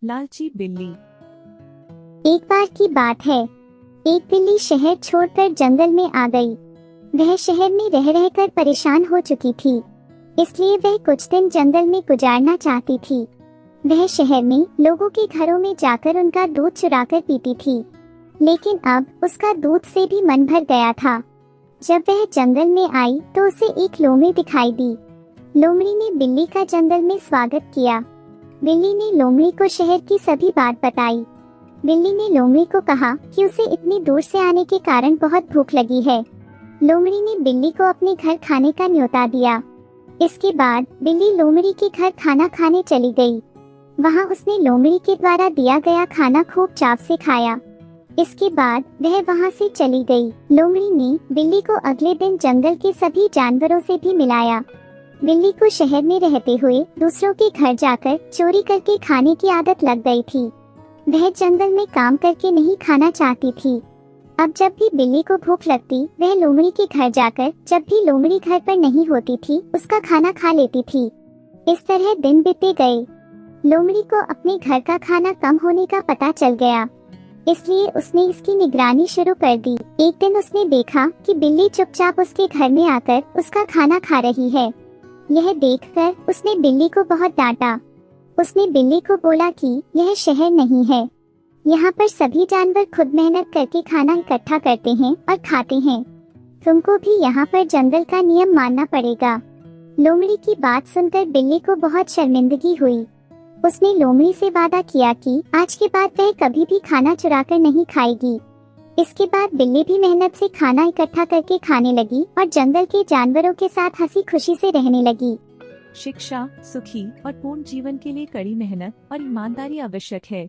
लालची बिल्ली। एक बार की बात है, एक बिल्ली शहर छोड़कर जंगल में आ गई। वह शहर में रह रहकर परेशान हो चुकी थी, इसलिए वह कुछ दिन जंगल में गुजारना चाहती थी। वह शहर में लोगों के घरों में जाकर उनका दूध चुराकर पीती थी, लेकिन अब उसका दूध से भी मन भर गया था। जब वह जंगल में आई तो उसे एक लोमड़ी दिखाई दी। लोमड़ी ने बिल्ली का जंगल में स्वागत किया। बिल्ली ने लोमड़ी को शहर की सभी बात बताई। बिल्ली ने लोमड़ी को कहा कि उसे इतनी दूर से आने के कारण बहुत भूख लगी है। लोमड़ी ने बिल्ली को अपने घर खाने का न्योता दिया। इसके बाद बिल्ली लोमड़ी के घर खाना खाने चली गई। वहां उसने लोमड़ी के द्वारा दिया गया खाना खूब चाव से खाया। इसके बाद वह वहां से चली गई। लोमड़ी ने बिल्ली को अगले दिन जंगल के सभी जानवरों से भी मिलाया। बिल्ली को शहर में रहते हुए दूसरों के घर जाकर चोरी करके खाने की आदत लग गई थी। वह जंगल में काम करके नहीं खाना चाहती थी। अब जब भी बिल्ली को भूख लगती, वह लोमड़ी के घर जाकर जब भी लोमड़ी घर पर नहीं होती थी, उसका खाना खा लेती थी। इस तरह दिन बीते गए। लोमड़ी को अपने घर का खाना कम होने का पता चल गया, इसलिए उसने इसकी निगरानी शुरू कर दी। एक दिन उसने देखा कि बिल्ली चुपचाप उसके घर में आकर उसका खाना खा रही है। यह देखकर उसने बिल्ली को बहुत डांटा। उसने बिल्ली को बोला कि यह शहर नहीं है, यहाँ पर सभी जानवर खुद मेहनत करके खाना इकट्ठा करते हैं और खाते हैं। तुमको भी यहाँ पर जंगल का नियम मानना पड़ेगा। लोमड़ी की बात सुनकर बिल्ली को बहुत शर्मिंदगी हुई। उसने लोमड़ी से वादा किया कि आज के बाद वह कभी भी खाना चुराकर नहीं खाएगी। इसके बाद बिल्ली भी मेहनत से खाना इकट्ठा करके खाने लगी और जंगल के जानवरों के साथ हंसी खुशी से रहने लगी। शिक्षा, सुखी और पूर्ण जीवन के लिए कड़ी मेहनत और ईमानदारी आवश्यक है।